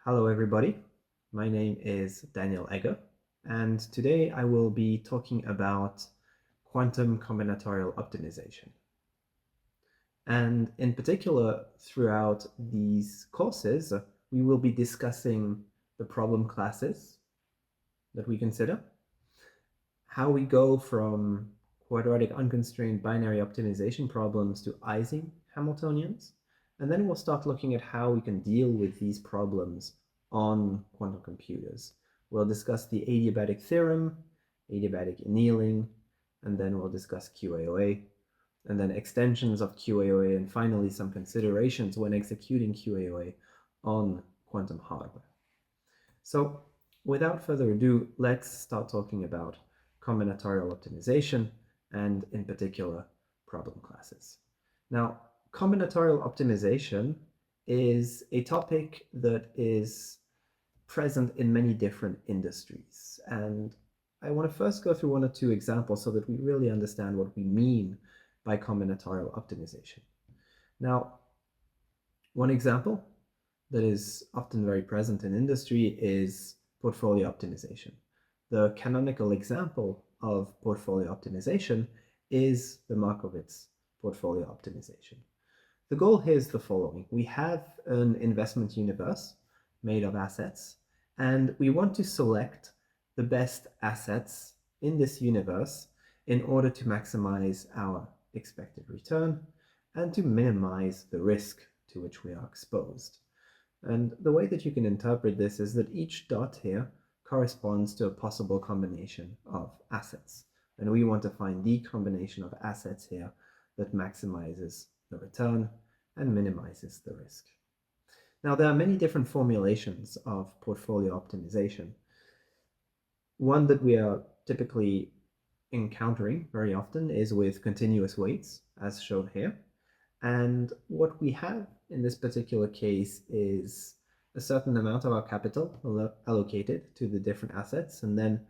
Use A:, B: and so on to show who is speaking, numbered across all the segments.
A: Hello everybody, my name is Daniel Egger, and today I will be talking about quantum combinatorial optimization. And in particular, throughout these courses, we will be discussing the problem classes that we consider, how we go from quadratic unconstrained binary optimization problems to Ising Hamiltonians, and then we'll start looking at how we can deal with these problems on quantum computers. We'll discuss the adiabatic theorem, adiabatic annealing, and then we'll discuss QAOA, and then extensions of QAOA, and finally some considerations when executing QAOA on quantum hardware. So without further ado, let's start talking about combinatorial optimization and in particular problem classes. Now, combinatorial optimization is a topic that is present in many different industries. And I want to first go through one or two examples so that we really understand what we mean by combinatorial optimization. Now, one example that is often very present in industry is portfolio optimization. The canonical example of portfolio optimization is the Markowitz portfolio optimization. The goal here is the following. We have an investment universe made of assets, and we want to select the best assets in this universe in order to maximize our expected return and to minimize the risk to which we are exposed. And the way that you can interpret this is that each dot here corresponds to a possible combination of assets. And we want to find the combination of assets here that maximizes the return and minimizes the risk. Now, there are many different formulations of portfolio optimization. One that we are typically encountering very often is with continuous weights, as shown here. And what we have in this particular case is a certain amount of our capital allocated to the different assets, and then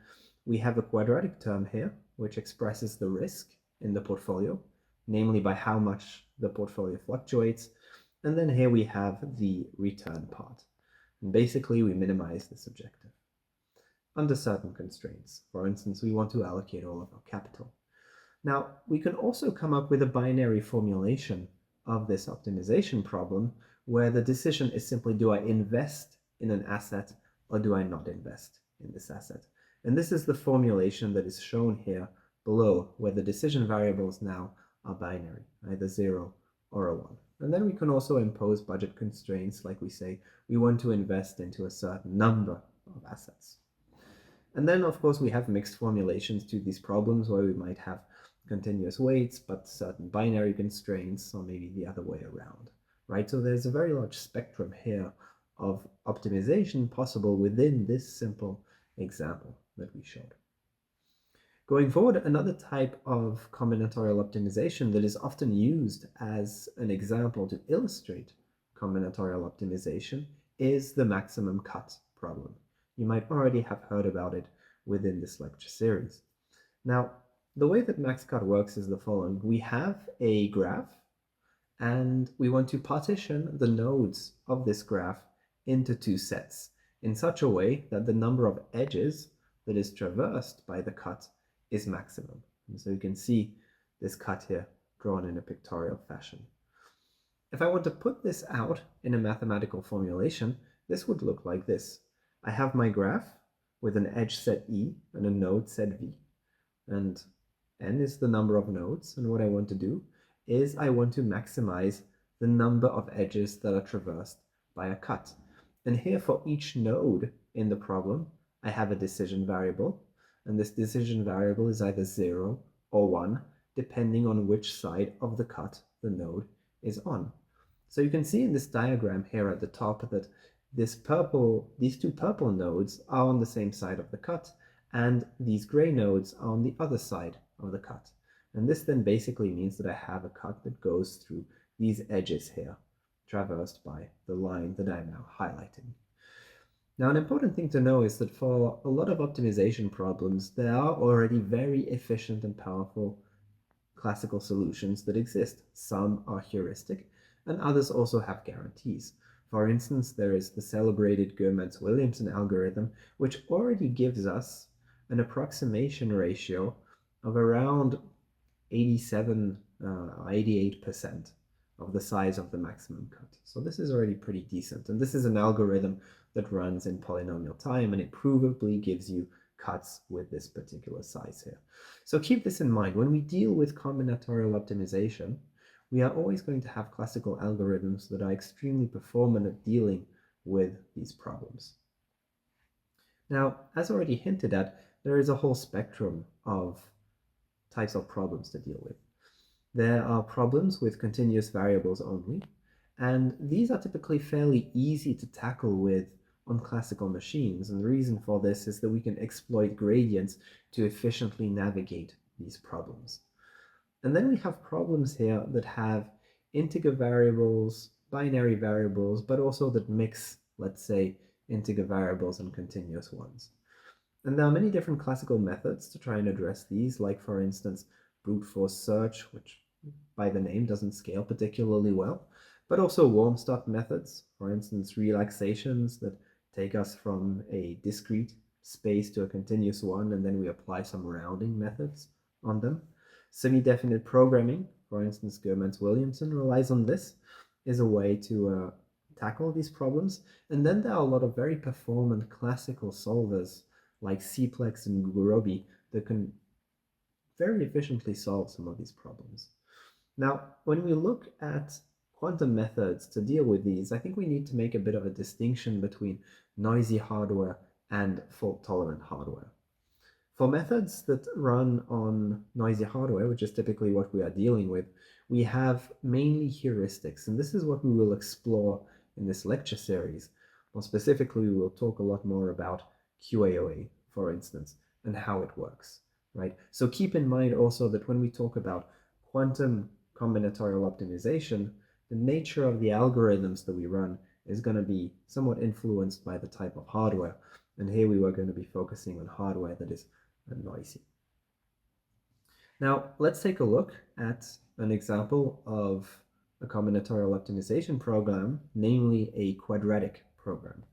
A: we have a quadratic term here, which expresses the risk in the portfolio, namely by how much the portfolio fluctuates, and then here we have the return part. And basically, we minimize this objective under certain constraints. For instance, we want to allocate all of our capital. Now, we can also come up with a binary formulation of this optimization problem where the decision is simply, do I invest in an asset or do I not invest in this asset? And this is the formulation that is shown here below, where the decision variables now are binary, either 0 or a 1. And then we can also impose budget constraints, like we say, we want to invest into a certain number of assets. And then, of course, we have mixed formulations to these problems where we might have continuous weights, but certain binary constraints, or maybe the other way around, right? So there's a very large spectrum here of optimization possible within this simple example that we showed. Going forward, another type of combinatorial optimization that is often used as an example to illustrate combinatorial optimization is the maximum cut problem. You might already have heard about it within this lecture series. Now, the way that max cut works is the following. We have a graph, and we want to partition the nodes of this graph into two sets in such a way that the number of edges that is traversed by the cut is maximum. And so you can see this cut here drawn in a pictorial fashion. If I want to put this out in a mathematical formulation, this would look like this. I have my graph with an edge set E and a node set V. And n is the number of nodes, and what I want to do is I want to maximize the number of edges that are traversed by a cut. And here for each node in the problem, I have a decision variable, and this decision variable is either 0 or 1, depending on which side of the cut the node is on. So you can see in this diagram here at the top that these two purple nodes are on the same side of the cut, and these gray nodes are on the other side of the cut. And this then basically means that I have a cut that goes through these edges here, traversed by the line that I'm now highlighting. Now, an important thing to know is that for a lot of optimization problems, there are already very efficient and powerful classical solutions that exist. Some are heuristic, and others also have guarantees. For instance, there is the celebrated Gurmans-Williamson algorithm, which already gives us an approximation ratio of around 87, 88% of the size of the maximum cut. So this is already pretty decent. And this is an algorithm that runs in polynomial time, and it provably gives you cuts with this particular size here. So keep this in mind. When we deal with combinatorial optimization, we are always going to have classical algorithms that are extremely performant at dealing with these problems. Now, as already hinted at, there is a whole spectrum of types of problems to deal with. There are problems with continuous variables only, and these are typically fairly easy to tackle with on classical machines, and the reason for this is that we can exploit gradients to efficiently navigate these problems. And then we have problems here that have integer variables, binary variables, but also that mix, let's say, integer variables and continuous ones. And there are many different classical methods to try and address these, like, for instance, brute force search, which by the name doesn't scale particularly well, but also warm-stop methods, for instance, relaxations that take us from a discrete space to a continuous one, and then we apply some rounding methods on them. Semi-definite programming, for instance, Gurmans-Williamson relies on this, is a way to tackle these problems. And then there are a lot of very performant classical solvers like Cplex and Gurobi that can very efficiently solve some of these problems. Now, when we look at quantum methods to deal with these, I think we need to make a bit of a distinction between noisy hardware and fault-tolerant hardware. For methods that run on noisy hardware, which is typically what we are dealing with, we have mainly heuristics, and this is what we will explore in this lecture series. More specifically, we will talk a lot more about QAOA, for instance, and how it works, right? So keep in mind also that when we talk about quantum combinatorial optimization, the nature of the algorithms that we run is going to be somewhat influenced by the type of hardware. And here we were going to be focusing on hardware that is noisy. Now, let's take a look at an example of a combinatorial optimization program, namely a quadratic program.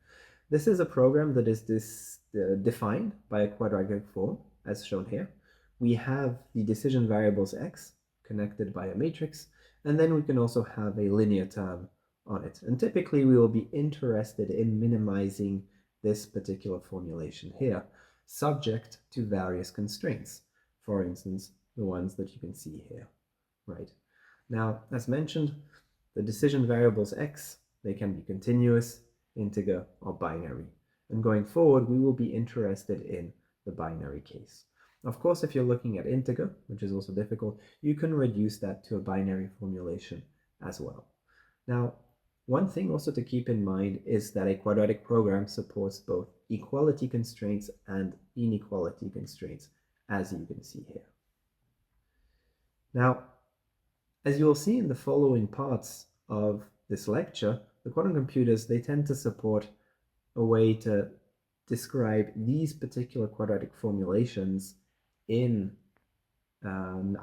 A: This is a program that is defined by a quadratic form, as shown here. We have the decision variables x connected by a matrix, and then we can also have a linear term on it. And typically we will be interested in minimizing this particular formulation here, subject to various constraints. For instance, the ones that you can see here, right? Now, as mentioned, the decision variables x, they can be continuous, integer, or binary. And going forward, we will be interested in the binary case. Of course, if you're looking at integer, which is also difficult, you can reduce that to a binary formulation as well. Now, one thing also to keep in mind is that a quadratic program supports both equality constraints and inequality constraints, as you can see here. Now, as you will see in the following parts of this lecture, the quantum computers, they tend to support a way to describe these particular quadratic formulations in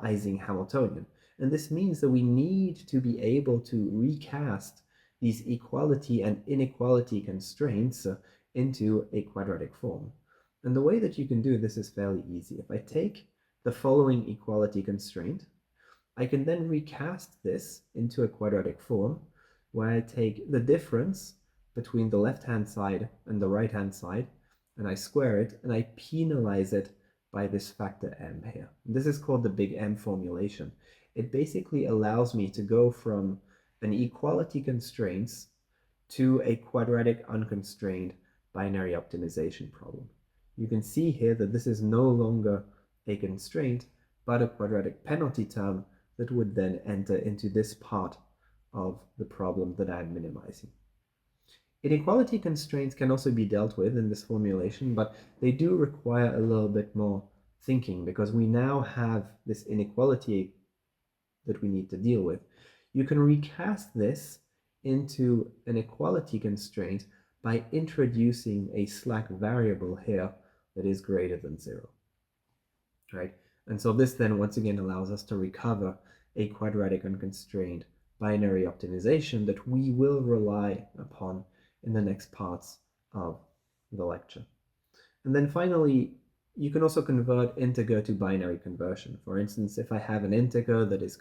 A: Ising Hamiltonian. And this means that we need to be able to recast these equality and inequality constraints into a quadratic form. And the way that you can do this is fairly easy. If I take the following equality constraint, I can then recast this into a quadratic form where I take the difference between the left-hand side and the right-hand side, and I square it, and I penalize it by this factor m here. And this is called the big M formulation. It basically allows me to go from an equality constraints to a quadratic unconstrained binary optimization problem. You can see here that this is no longer a constraint, but a quadratic penalty term that would then enter into this part of the problem that I'm minimizing. Inequality constraints can also be dealt with in this formulation, but they do require a little bit more thinking because we now have this inequality that we need to deal with. You can recast this into an equality constraint by introducing a slack variable here that is greater than 0, right? And so this then once again allows us to recover a quadratic unconstrained binary optimization that we will rely upon in the next parts of the lecture. And then finally, you can also convert integer to binary conversion. For instance, if I have an integer that is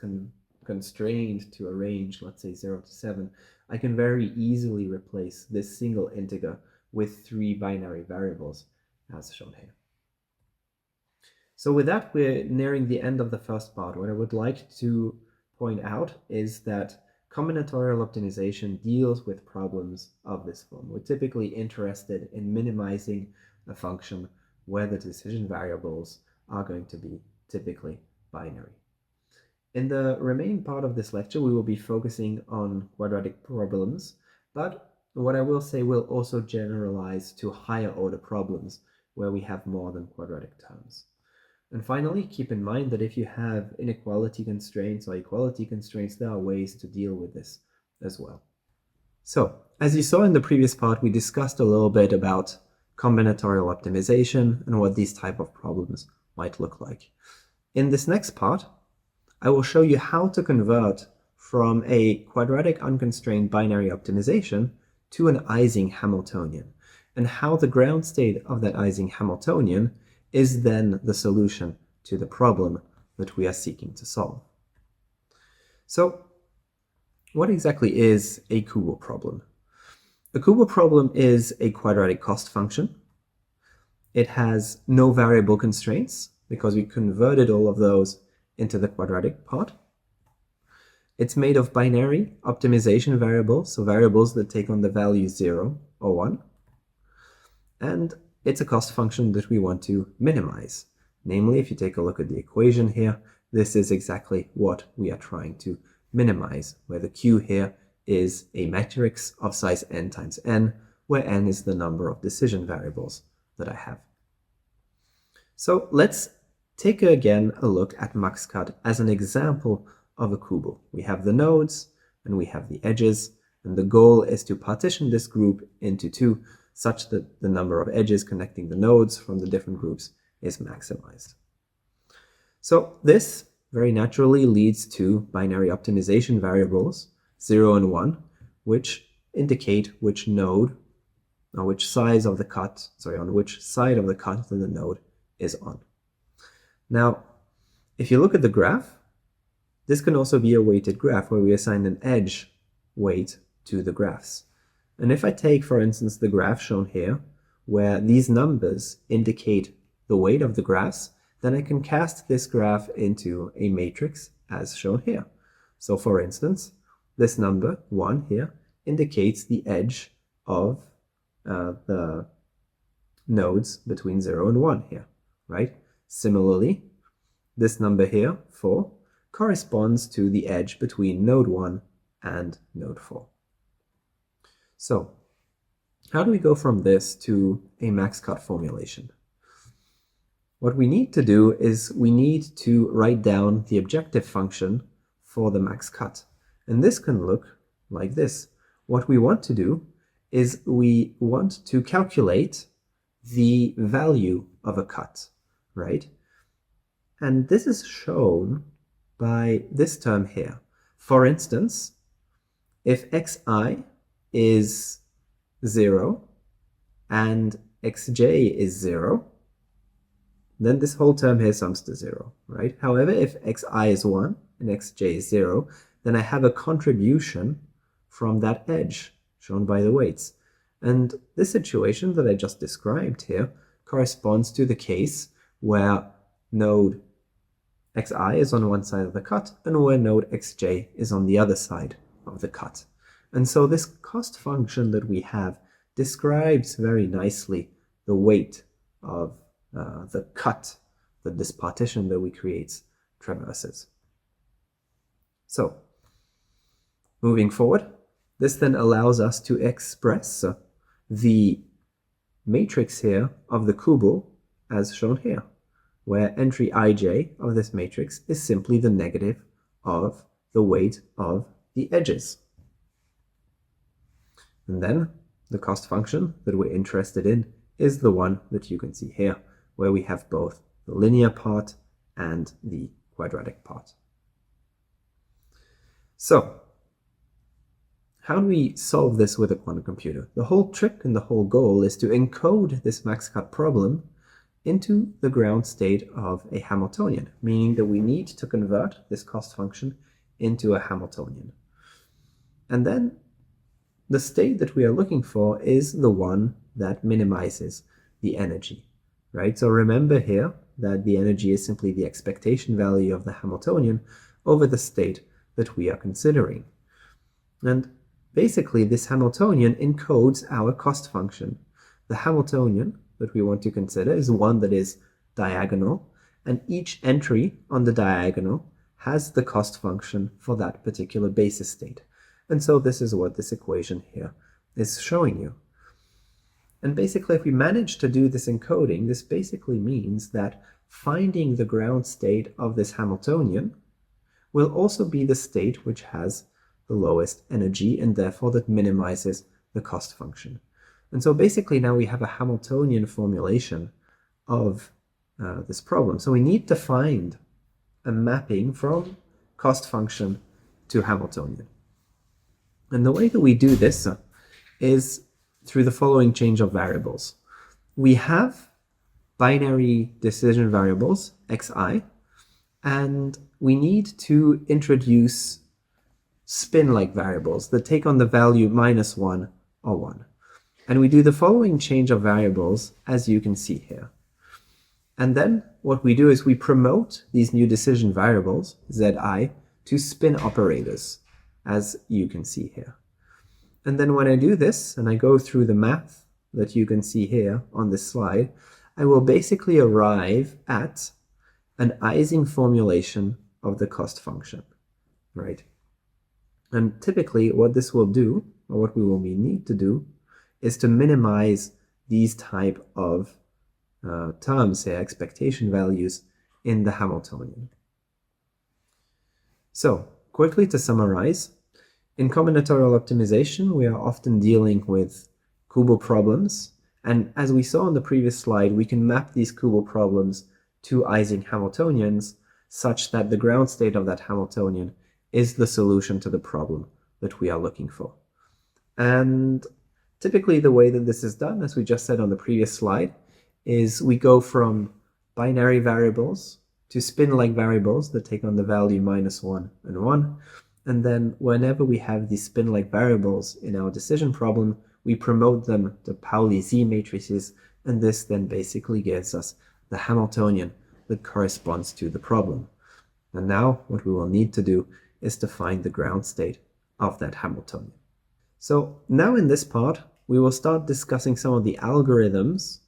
A: constrained to a range, let's say 0 to 7, I can very easily replace this single integer with 3 binary variables, as shown here. So with that, we're nearing the end of the first part. What I would like to point out is that combinatorial optimization deals with problems of this form. We're typically interested in minimizing a function where the decision variables are going to be typically binary. In the remaining part of this lecture, we will be focusing on quadratic problems, but what I will say will also generalize to higher order problems where we have more than quadratic terms. And finally, keep in mind that if you have inequality constraints or equality constraints, there are ways to deal with this as well. So, as you saw in the previous part, we discussed a little bit about combinatorial optimization and what these type of problems might look like. In this next part, I will show you how to convert from a quadratic unconstrained binary optimization to an Ising Hamiltonian, and how the ground state of that Ising Hamiltonian is then the solution to the problem that we are seeking to solve. So, what exactly is a QAOA problem? A QAOA problem is a quadratic cost function. It has no variable constraints because we converted all of those into the quadratic part. It's made of binary optimization variables, so variables that take on the value 0 or 1. And it's a cost function that we want to minimize. Namely, if you take a look at the equation here, this is exactly what we are trying to minimize, where the Q here is a matrix of size n times n, where n is the number of decision variables that I have. So let's take again a look at MaxCut as an example of a QAOA. We have the nodes and we have the edges, and the goal is to partition this group into two such that the number of edges connecting the nodes from the different groups is maximized. So this very naturally leads to binary optimization variables 0 and 1, which indicate which node or which size of the cut, on which side of the cut that the node is on. Now, if you look at the graph, this can also be a weighted graph where we assign an edge weight to the graphs. And if I take, for instance, the graph shown here, where these numbers indicate the weight of the graphs, then I can cast this graph into a matrix as shown here. So for instance, this number 1 here indicates the edge of the nodes between 0 and 1 here, right? Similarly, this number here, 4, corresponds to the edge between node 1 and node 4. So, how do we go from this to a MaxCut formulation? What we need to do is we need to write down the objective function for the MaxCut. And this can look like this. What we want to do is we want to calculate the value of a cut, right? And this is shown by this term here. For instance, if xi is 0 and xj is 0, then this whole term here sums to 0, right? However, if xi is 1 and xj is 0, then I have a contribution from that edge shown by the weights. And this situation that I just described here corresponds to the case where node xi is on one side of the cut and where node xj is on the other side of the cut. And so this cost function that we have describes very nicely the weight of the cut that this partition that we create traverses. So, moving forward, this then allows us to express the matrix here of the QAOA as shown here, where entry ij of this matrix is simply the negative of the weight of the edges. And then the cost function that we're interested in is the one that you can see here, where we have both the linear part and the quadratic part. So, how do we solve this with a quantum computer? The whole trick and the whole goal is to encode this max-cut problem into the ground state of a Hamiltonian, meaning that we need to convert this cost function into a Hamiltonian. And then the state that we are looking for is the one that minimizes the energy, right? So remember here that the energy is simply the expectation value of the Hamiltonian over the state that we are considering. And basically, this Hamiltonian encodes our cost function. The Hamiltonian that we want to consider is one that is diagonal, and each entry on the diagonal has the cost function for that particular basis state. And so this is what this equation here is showing you. And basically, if we manage to do this encoding, this basically means that finding the ground state of this Hamiltonian will also be the state which has the lowest energy, and therefore that minimizes the cost function. And so basically now we have a Hamiltonian formulation of this problem. So we need to find a mapping from cost function to Hamiltonian. And the way that we do this is through the following change of variables. We have binary decision variables, xi, and we need to introduce spin-like variables that take on the value -1 or 1. And we do the following change of variables, as you can see here. And then what we do is we promote these new decision variables, zi, to spin operators, as you can see here. And then when I do this, and I go through the math that you can see here on this slide, I will basically arrive at an Ising formulation of the cost function, right? And typically what this will do, or what we will need to do, is to minimize these type of terms here, expectation values, in the Hamiltonian. So, quickly to summarize, in combinatorial optimization, we are often dealing with Kubo problems, and as we saw on the previous slide, we can map these Kubo problems to Ising Hamiltonians such that the ground state of that Hamiltonian is the solution to the problem that we are looking for. And typically the way that this is done, as we just said on the previous slide, is we go from binary variables to spin-like variables that take on the value -1 and 1. And then whenever we have these spin-like variables in our decision problem, we promote them to Pauli Z matrices, and this then basically gives us the Hamiltonian that corresponds to the problem. And now what we will need to do is to find the ground state of that Hamiltonian. So now in this part, we will start discussing some of the algorithms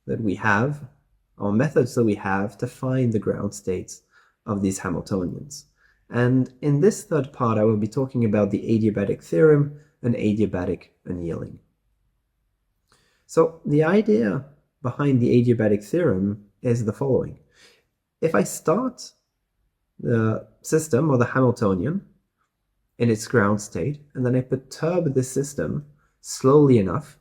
A: that we have, or methods that we have to find the ground states of these Hamiltonians. And in this third part, I will be talking about the adiabatic theorem and adiabatic annealing. So the idea behind the adiabatic theorem is the following. If I start the system, or the Hamiltonian, in its ground state, and then I perturb the system slowly enough,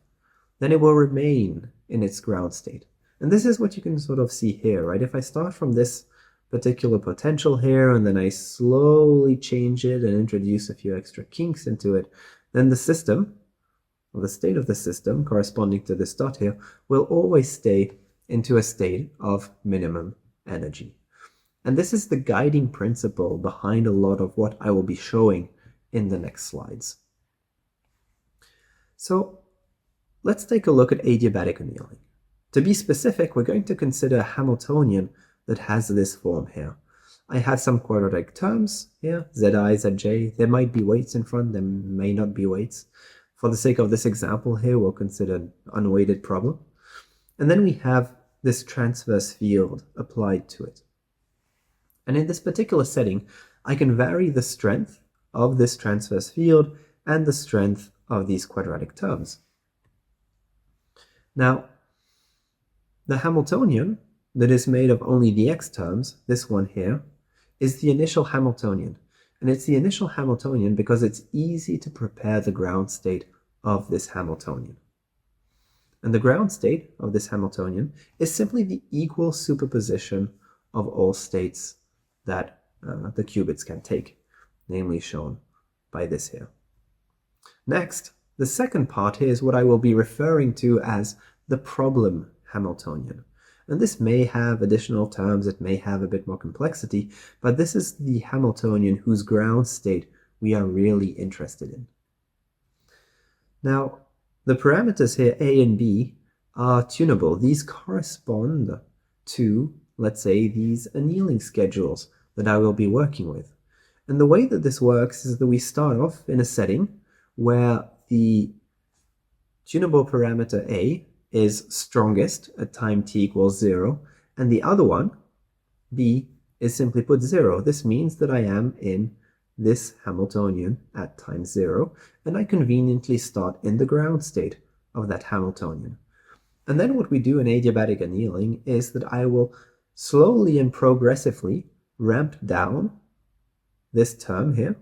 A: then it will remain in its ground state. And this is what you can sort of see here, right? If I start from this particular potential here, and then I slowly change it and introduce a few extra kinks into it, then the system, or the state of the system corresponding to this dot here, will always stay into a state of minimum energy. And this is the guiding principle behind a lot of what I will be showing in the next slides. So let's take a look at adiabatic annealing. To be specific, we're going to consider a Hamiltonian that has this form here. I have some quadratic terms here, zi, zj. There might be weights in front, there may not be weights. For the sake of this example here, we'll consider an unweighted problem. And then we have this transverse field applied to it. And in this particular setting, I can vary the strength of this transverse field and the strength of these quadratic terms. Now, the Hamiltonian that is made of only the x terms, this one here, is the initial Hamiltonian. And it's the initial Hamiltonian because it's easy to prepare the ground state of this Hamiltonian. And the ground state of this Hamiltonian is simply the equal superposition of all states that the qubits can take, namely shown by this here. Next, the second part here is what I will be referring to as the problem Hamiltonian. And this may have additional terms, it may have a bit more complexity, but this is the Hamiltonian whose ground state we are really interested in. Now, the parameters here, A and B, are tunable. These correspond to, let's say, these annealing schedules that I will be working with. And the way that this works is that we start off in a setting where the tunable parameter A is strongest at time t equals 0, and the other one, B, is simply put 0. This means that I am in this Hamiltonian at time 0, and I conveniently start in the ground state of that Hamiltonian. And then what we do in adiabatic annealing is that I will slowly and progressively ramp down this term here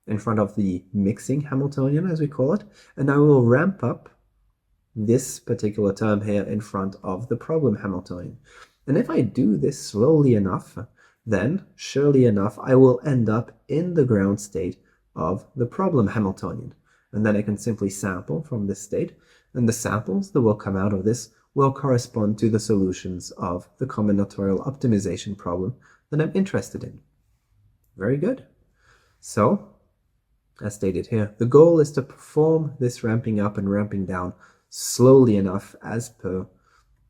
A: in front of the mixing Hamiltonian, as we call it, and I will ramp up this particular term here in front of the problem Hamiltonian. And if I do this slowly enough, then surely enough I will end up in the ground state of the problem Hamiltonian. And then I can simply sample from this state, and the samples that will come out of this will correspond to the solutions of the combinatorial optimization problem that I'm interested in. Very good. So, as stated here, the goal is to perform this ramping up and ramping down slowly enough as per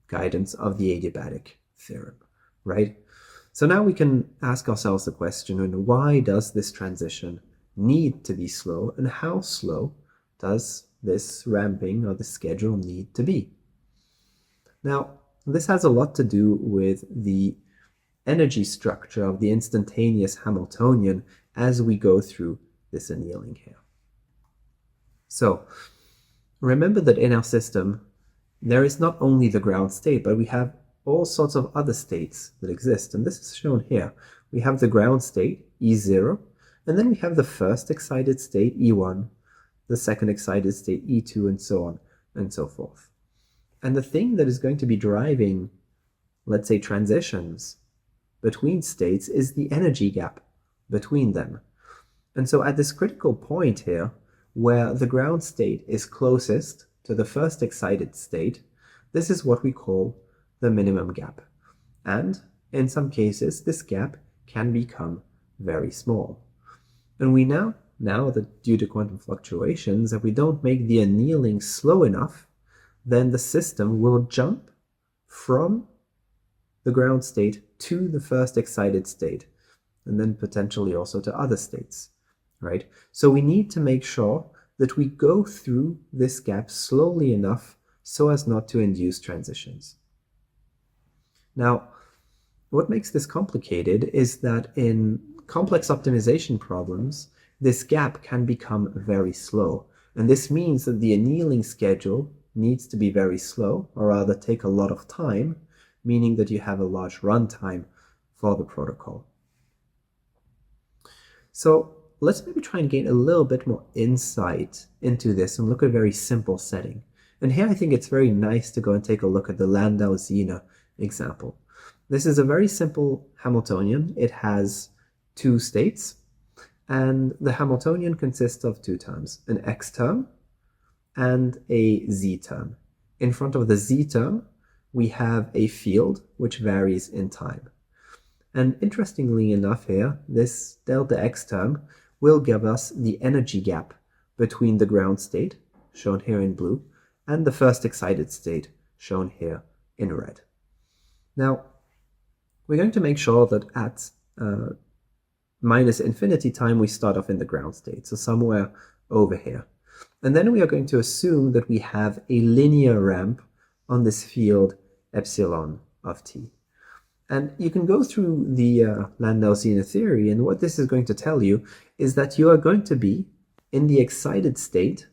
A: guidance of the adiabatic theorem, right? So now we can ask ourselves the question, and why does this transition need to be slow, and how slow does this ramping or the schedule need to be? Now, this has a lot to do with the energy structure of the instantaneous Hamiltonian as we go through this annealing here. So, remember that in our system, there is not only the ground state, but we have all sorts of other states that exist, and this is shown here. We have the ground state, E0, and then we have the first excited state, E1, the second excited state, E2, and so on and so forth. And the thing that is going to be driving, let's say, transitions between states is the energy gap between them. And so at this critical point here, where the ground state is closest to the first excited state, this is what we call the minimum gap. And in some cases, this gap can become very small. And we now that due to quantum fluctuations, if we don't make the annealing slow enough, then the system will jump from the ground state to the first excited state, and then potentially also to other states, right? So we need to make sure that we go through this gap slowly enough so as not to induce transitions. Now, what makes this complicated is that in complex optimization problems, this gap can become very slow. And this means that the annealing schedule needs to be very slow, or rather take a lot of time, meaning that you have a large runtime for the protocol. So let's maybe try and gain a little bit more insight into this and look at a very simple setting. And here I think it's very nice to go and take a look at the Landau-Zener example. This is a very simple Hamiltonian. It has two states, and the Hamiltonian consists of two terms, an x term and a z term. In front of the z term, we have a field which varies in time. And interestingly enough here, this delta x term will give us the energy gap between the ground state, shown here in blue, and the first excited state, shown here in red. Now, we're going to make sure that at minus infinity time, we start off in the ground state, so somewhere over here. And then we are going to assume that we have a linear ramp on this field epsilon of t. And you can go through the Landau-Zener theory, and what this is going to tell you is that you are going to be in the excited state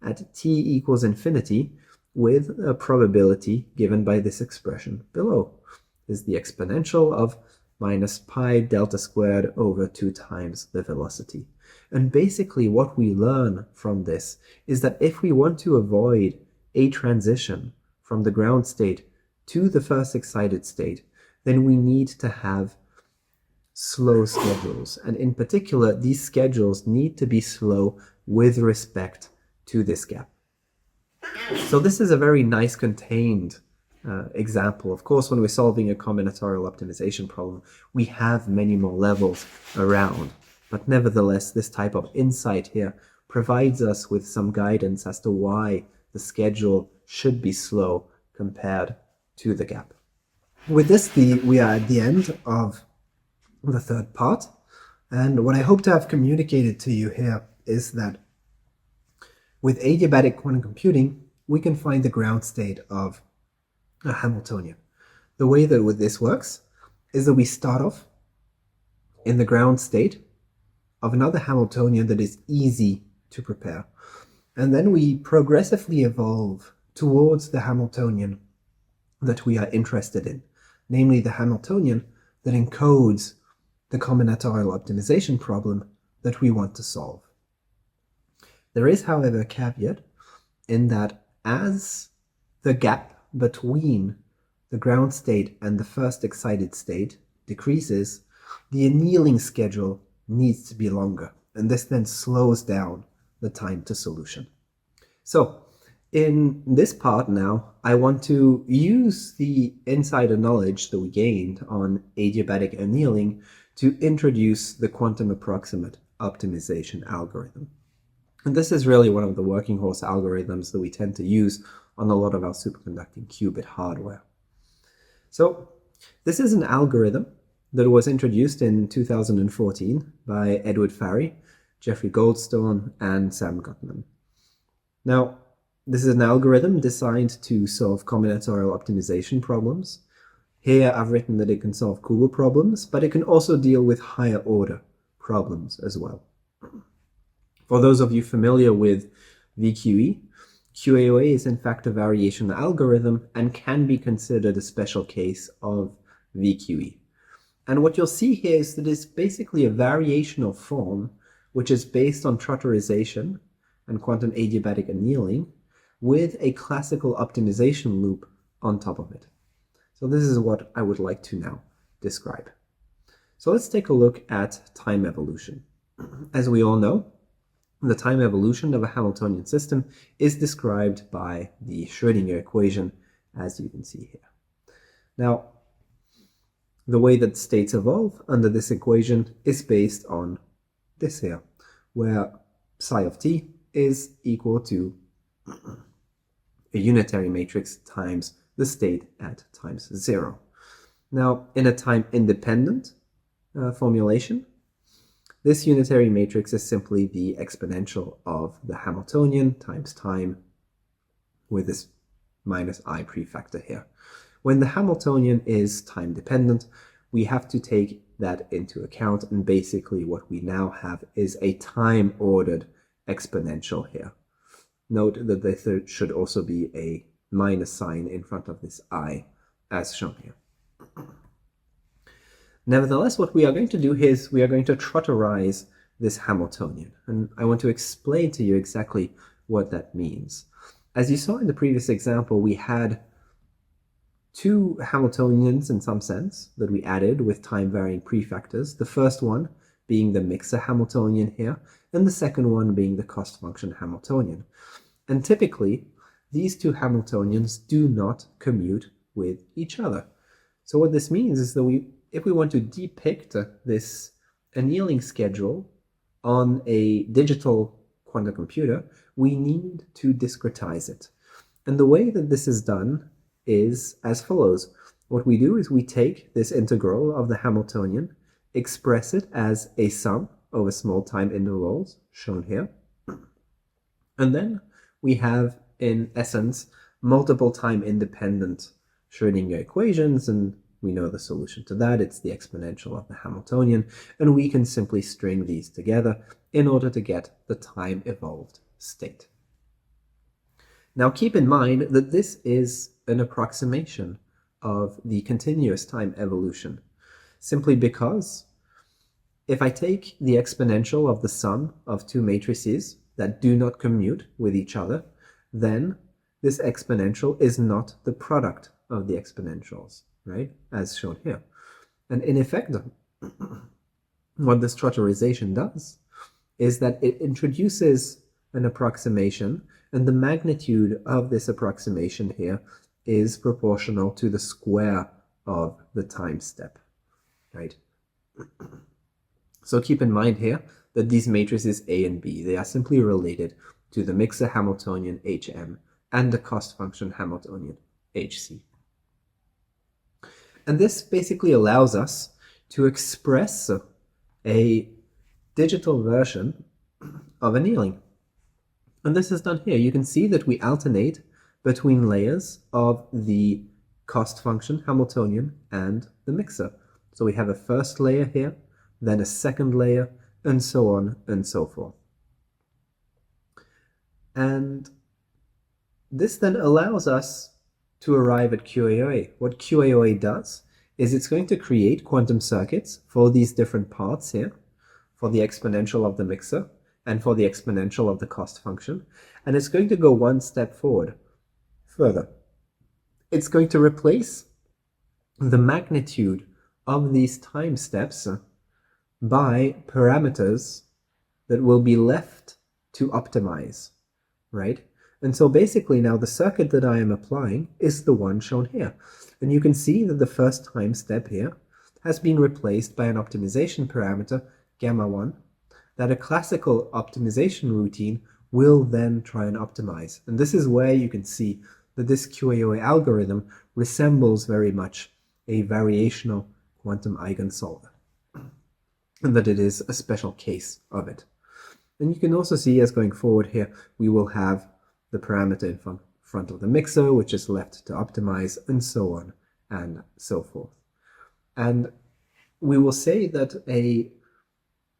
A: at t equals infinity with a probability given by this expression below. Is the exponential of minus pi delta squared over 2 times the velocity. And basically what we learn from this is that if we want to avoid a transition from the ground state to the first excited state, then we need to have slow schedules. And in particular, these schedules need to be slow with respect to this gap. So this is a very nice contained example. Of course, when we're solving a combinatorial optimization problem, we have many more levels around. But nevertheless, this type of insight here provides us with some guidance as to why the schedule should be slow compared to the gap. With this, we are at the end of the third part. And what I hope to have communicated to you here is that with adiabatic quantum computing, we can find the ground state of a Hamiltonian. The way that this works is that we start off in the ground state of another Hamiltonian that is easy to prepare. And then we progressively evolve towards the Hamiltonian that we are interested in, namely the Hamiltonian that encodes the combinatorial optimization problem that we want to solve. There is, however, a caveat in that as the gap between the ground state and the first excited state decreases, the annealing schedule needs to be longer, and this then slows down the time to solution. So in this part now, I want to use the insider knowledge that we gained on adiabatic annealing to introduce the quantum approximate optimization algorithm. And this is really one of the working horse algorithms that we tend to use on a lot of our superconducting qubit hardware. So this is an algorithm that was introduced in 2014 by Edward Farry, Jeffrey Goldstone, and Sam Gottman. Now, this is an algorithm designed to solve combinatorial optimization problems. Here I've written that it can solve Kugel problems, but it can also deal with higher order problems as well. For those of you familiar with VQE, QAOA is in fact a variation algorithm and can be considered a special case of VQE. And what you'll see here is that it's basically a variational form which is based on trotterization and quantum adiabatic annealing with a classical optimization loop on top of it. So this is what I would like to now describe. So let's take a look at time evolution. As we all know, the time evolution of a Hamiltonian system is described by the Schrödinger equation, as you can see here. Now, the way that states evolve under this equation is based on this here, where psi of t is equal to a unitary matrix times the state at times 0. Now, in a time-independent formulation, this unitary matrix is simply the exponential of the Hamiltonian times time with this minus I prefactor here. When the Hamiltonian is time-dependent, we have to take that into account, and basically what we now have is a time-ordered exponential here. Note that there should also be a minus sign in front of this I, as shown here. Nevertheless, what we are going to do here is we are going to trotterize this Hamiltonian, and I want to explain to you exactly what that means. As you saw in the previous example, we had two Hamiltonians in some sense that we added with time-varying prefactors, the first one being the mixer Hamiltonian here, and the second one being the cost function Hamiltonian. And typically, these two Hamiltonians do not commute with each other. So what this means is that if we want to depict this annealing schedule on a digital quantum computer, we need to discretize it. And the way that this is done is as follows. What we do is we take this integral of the Hamiltonian, express it as a sum over small time intervals, shown here, and then we have, in essence, multiple time-independent Schrödinger equations, and we know the solution to that. It's the exponential of the Hamiltonian, and we can simply string these together in order to get the time-evolved state. Now keep in mind that this is an approximation of the continuous time evolution, simply because if I take the exponential of the sum of two matrices that do not commute with each other, then this exponential is not the product of the exponentials, right, as shown here. And in effect, what this trotterization does is that it introduces an approximation, and the magnitude of this approximation here is proportional to the square of the time step, right? So keep in mind here that these matrices A and B, they are simply related to the mixer Hamiltonian HM and the cost function Hamiltonian HC. And this basically allows us to express a digital version of annealing. And this is done here. You can see that we alternate between layers of the cost function Hamiltonian and the mixer. So we have a first layer here, then a second layer, and so on and so forth. And this then allows us to arrive at QAOA. What QAOA does is it's going to create quantum circuits for these different parts here, for the exponential of the mixer and for the exponential of the cost function. And it's going to go one step forward further. It's going to replace the magnitude of these time steps by parameters that will be left to optimize, right? And so basically now the circuit that I am applying is the one shown here. And you can see that the first time step here has been replaced by an optimization parameter, gamma 1, that a classical optimization routine will then try and optimize. And this is where you can see that this QAOA algorithm resembles very much a variational quantum eigensolver, and that it is a special case of it. And you can also see as going forward here, we will have the parameter in front of the mixer, which is left to optimize, and so on and so forth. And we will say that a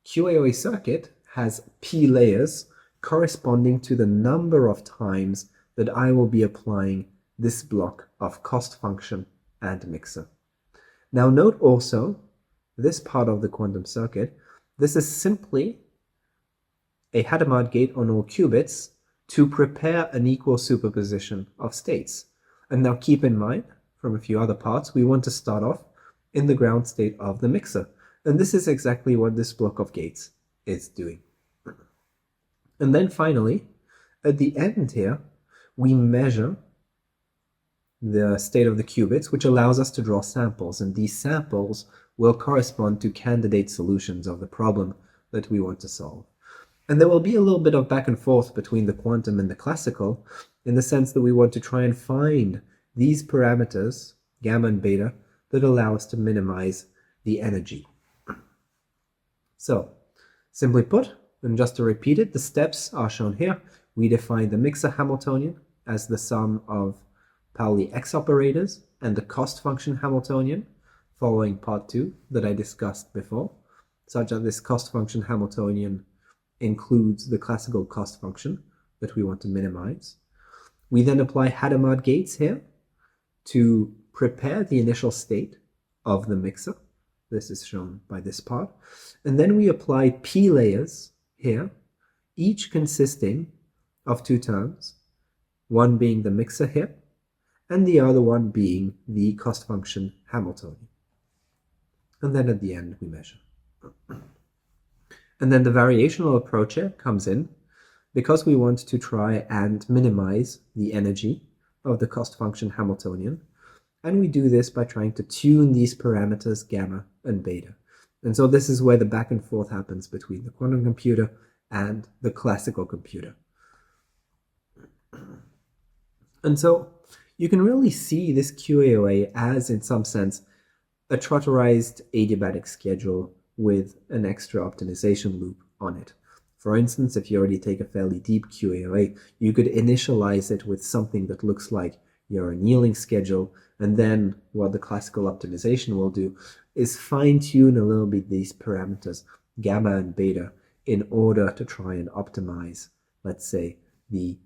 A: QAOA circuit has P layers corresponding to the number of times that I will be applying this block of cost function and mixer. Now note also this part of the quantum circuit. This is simply a Hadamard gate on all qubits to prepare an equal superposition of states. And now keep in mind, from a few other parts, we want to start off in the ground state of the mixer. And this is exactly what this block of gates is doing. And then finally, at the end here, we measure the state of the qubits, which allows us to draw samples. And these samples will correspond to candidate solutions of the problem that we want to solve. And there will be a little bit of back and forth between the quantum and the classical, in the sense that we want to try and find these parameters, gamma and beta, that allow us to minimize the energy. So, simply put, and just to repeat it, the steps are shown here. We define the mixer Hamiltonian as the sum of Pauli X operators and the cost function Hamiltonian, following part 2 that I discussed before, such that this cost function Hamiltonian includes the classical cost function that we want to minimize. We then apply Hadamard gates here to prepare the initial state of the mixer. This is shown by this part. And then we apply P layers here, each consisting of 2 terms, one being the mixer here, and the other one being the cost function Hamiltonian. And then at the end we measure. And then the variational approach here comes in because we want to try and minimize the energy of the cost function Hamiltonian. And we do this by trying to tune these parameters gamma and beta. And so this is where the back and forth happens between the quantum computer and the classical computer. And so you can really see this QAOA as, in some sense, a trotterized adiabatic schedule with an extra optimization loop on it. For instance, if you already take a fairly deep QAOA, you could initialize it with something that looks like your annealing schedule, and then what the classical optimization will do is fine-tune a little bit these parameters, gamma and beta, in order to try and optimize, let's say, the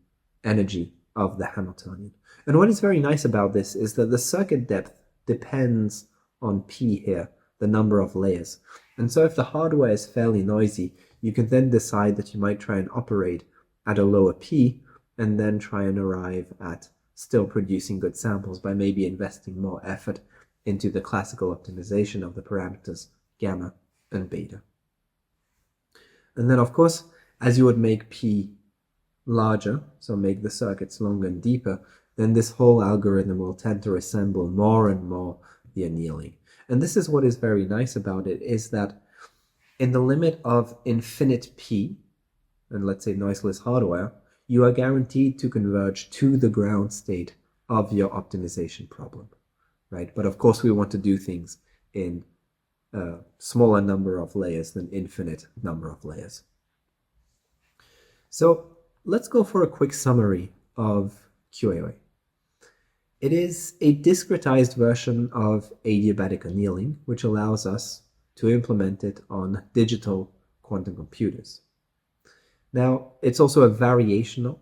A: energy of the Hamiltonian. And what is very nice about this is that the circuit depth depends on P here, the number of layers. And so if the hardware is fairly noisy, you can then decide that you might try and operate at a lower P and then try and arrive at still producing good samples by maybe investing more effort into the classical optimization of the parameters gamma and beta. And then, of course, as you would make P larger, so make the circuits longer and deeper, then this whole algorithm will tend to resemble more and more the annealing. And this is what is very nice about it, is that in the limit of infinite P, and let's say noiseless hardware, you are guaranteed to converge to the ground state of your optimization problem, right? But of course, we want to do things in a smaller number of layers than infinite number of layers. So let's go for a quick summary of QAOA. It is a discretized version of adiabatic annealing, which allows us to implement it on digital quantum computers. Now, it's also a variational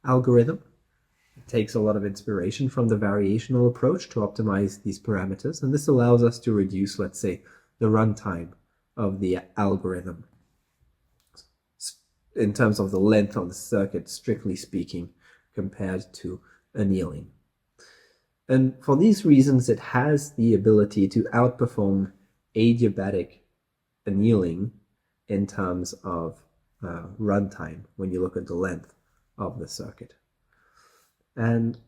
A: algorithm. It takes a lot of inspiration from the variational approach to optimize these parameters, and this allows us to reduce, let's say, the runtime of the algorithm in terms of the length of the circuit, strictly speaking, compared to annealing. And for these reasons, it has the ability to outperform adiabatic annealing in terms of runtime when you look at the length of the circuit. And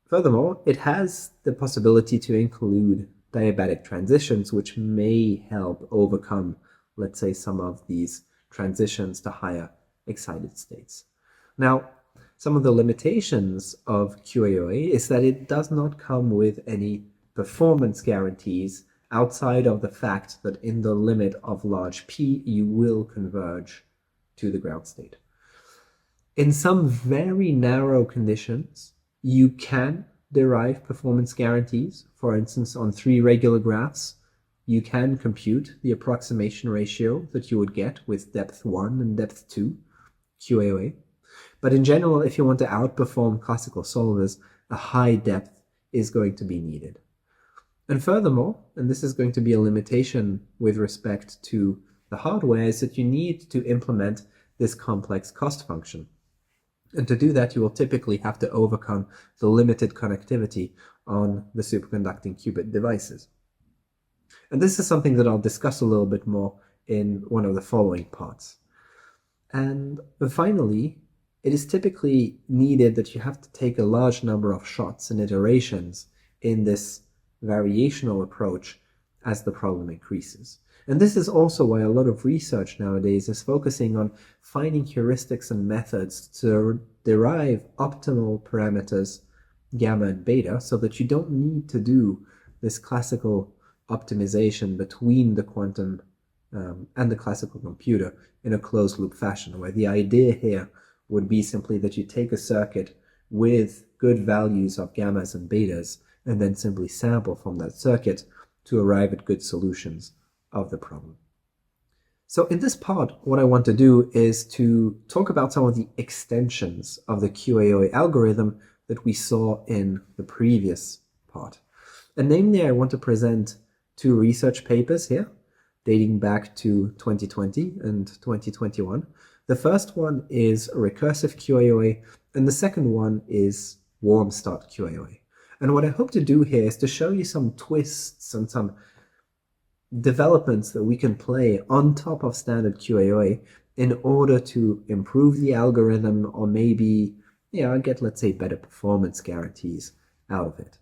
A: furthermore, it has the possibility to include diabatic transitions, which may help overcome, let's say, some of these transitions to higher excited states. Now, some of the limitations of QAOA is that it does not come with any performance guarantees outside of the fact that in the limit of large P, you will converge to the ground state. In some very narrow conditions, you can derive performance guarantees. For instance, on 3 regular graphs, you can compute the approximation ratio that you would get with depth 1 and depth 2 QAOA. But in general, if you want to outperform classical solvers, a high depth is going to be needed. And furthermore, and this is going to be a limitation with respect to the hardware, is that you need to implement this complex cost function. And to do that, you will typically have to overcome the limited connectivity on the superconducting qubit devices. And this is something that I'll discuss a little bit more in one of the following parts. And finally, it is typically needed that you have to take a large number of shots and iterations in this variational approach as the problem increases. And this is also why a lot of research nowadays is focusing on finding heuristics and methods to derive optimal parameters gamma and beta, so that you don't need to do this classical optimization between the quantum and the classical computer in a closed loop fashion, where the idea here would be simply that you take a circuit with good values of gammas and betas and then simply sample from that circuit to arrive at good solutions of the problem. So in this part, what I want to do is to talk about some of the extensions of the QAOA algorithm that we saw in the previous part. And namely, I want to present 2 research papers here, dating back to 2020 and 2021. The first one is recursive QAOA, and the second one is warm start QAOA. And what I hope to do here is to show you some twists and some developments that we can play on top of standard QAOA in order to improve the algorithm, or maybe, get, let's say, better performance guarantees out of it.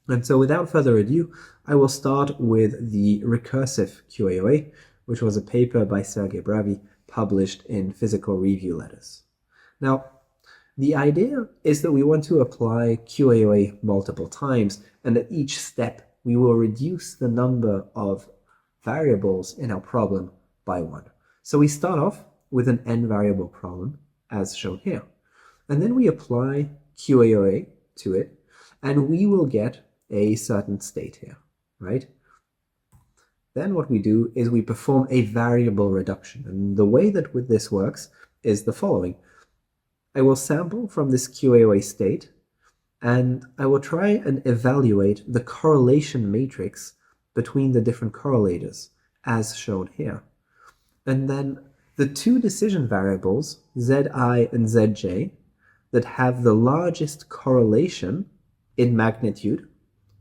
A: And so without further ado, I will start with the recursive QAOA, which was a paper by Sergey Bravi published in Physical Review Letters. Now, the idea is that we want to apply QAOA multiple times, and at each step we will reduce the number of variables in our problem by 1. So we start off with an n variable problem, as shown here. And then we apply QAOA to it, and we will get a certain state here, right? Then what we do is we perform a variable reduction. And the way that this works is the following. I will sample from this QAOA state, and I will try and evaluate the correlation matrix between the different correlators, as shown here. And then the 2 decision variables, Zi and Zj, that have the largest correlation in magnitude.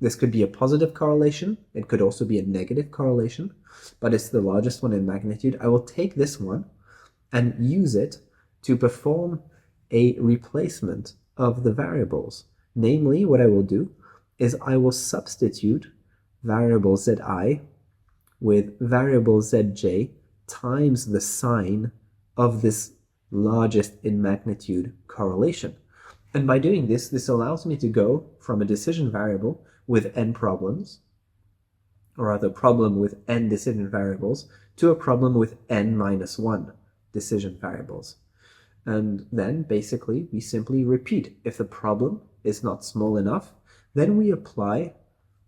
A: This could be a positive correlation, it could also be a negative correlation, but it's the largest one in magnitude. I will take this one, and use it to perform a replacement of the variables. Namely, what I will do is I will substitute variable zi with variable zj times the sign of this largest in magnitude correlation. And by doing this, this allows me to go from a decision variable with n problems, or rather problem with n decision variables, to a problem with n minus 1 decision variables. And then basically we simply repeat. If the problem is not small enough, then we apply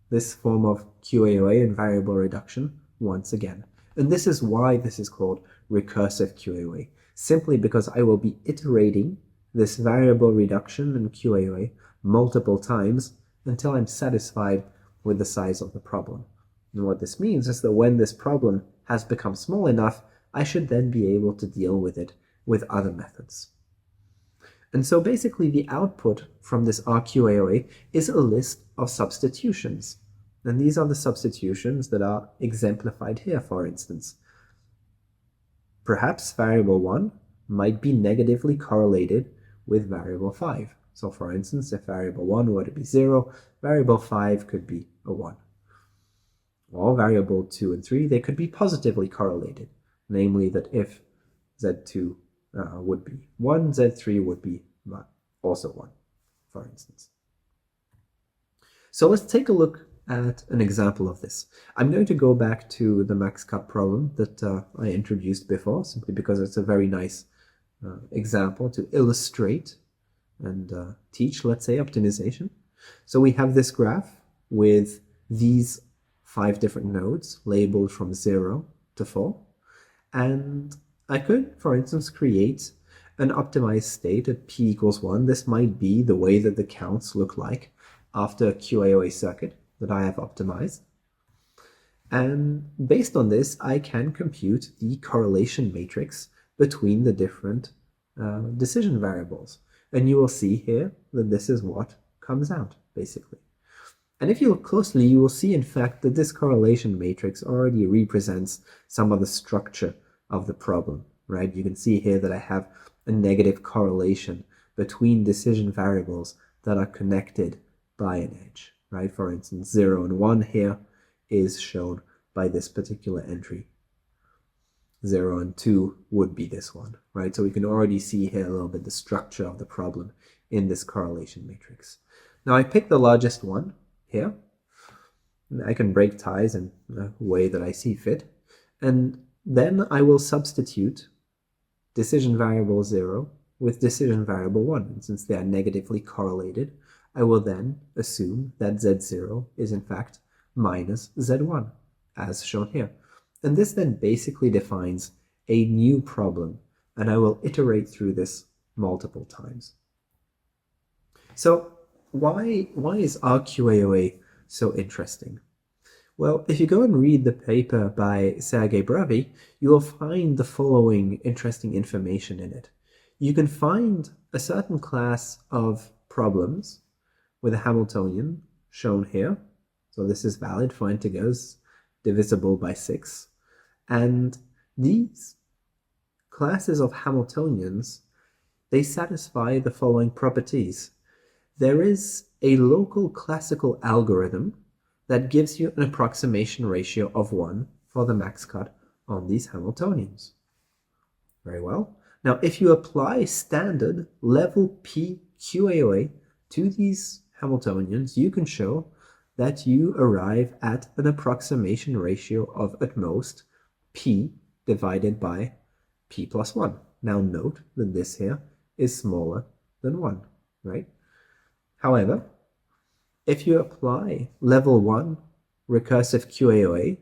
A: this form of QAOA and variable reduction once again. And this is why this is called recursive QAOA, simply because I will be iterating this variable reduction in QAOA multiple times until I'm satisfied with the size of the problem. And what this means is that when this problem has become small enough, I should then be able to deal with it with other methods. And so basically the output from this RQAOA is a list of substitutions. And these are the substitutions that are exemplified here, for instance. Perhaps variable 1 might be negatively correlated with variable 5. So for instance, if variable 1 were to be 0, variable 5 could be a 1. Or variable 2 and 3, they could be positively correlated, namely that if z2 would be 1, z3 would be also 1, for instance. So let's take a look at an example of this. I'm going to go back to the max cut problem that I introduced before, simply because it's a very nice example to illustrate and teach, let's say, optimization. So we have this graph with these 5 different nodes labeled from 0 to 4. And I could, for instance, create an optimized state at p equals 1. This might be the way that the counts look like after a QAOA circuit that I have optimized. And based on this, I can compute the correlation matrix between the different decision variables. And you will see here that this is what comes out, basically. And if you look closely, you will see, in fact, that this correlation matrix already represents some of the structure of the problem, right? You can see here that I have a negative correlation between decision variables that are connected by an edge, right? For instance, 0 and 1 here is shown by this particular entry. 0 and 2 would be this one, right? So we can already see here a little bit the structure of the problem in this correlation matrix. Now I pick the largest one here. I can break ties in a way that I see fit. And then I will substitute decision variable 0 with decision variable 1. And since they are negatively correlated, I will then assume that z0 is in fact minus z1, as shown here. And this then basically defines a new problem, and I will iterate through this multiple times. So why is RQAOA so interesting? Well, if you go and read the paper by Sergei Bravi, you will find the following interesting information in it. You can find a certain class of problems with a Hamiltonian shown here. So this is valid for integers divisible by 6. And these classes of Hamiltonians, they satisfy the following properties. There is a local classical algorithm that gives you an approximation ratio of 1 for the max cut on these Hamiltonians. Very well. Now, if you apply standard level P QAOA to these Hamiltonians, you can show that you arrive at an approximation ratio of at most P divided by P plus 1. Now note that this here is smaller than 1, right? However, if you apply level 1 recursive QAOA,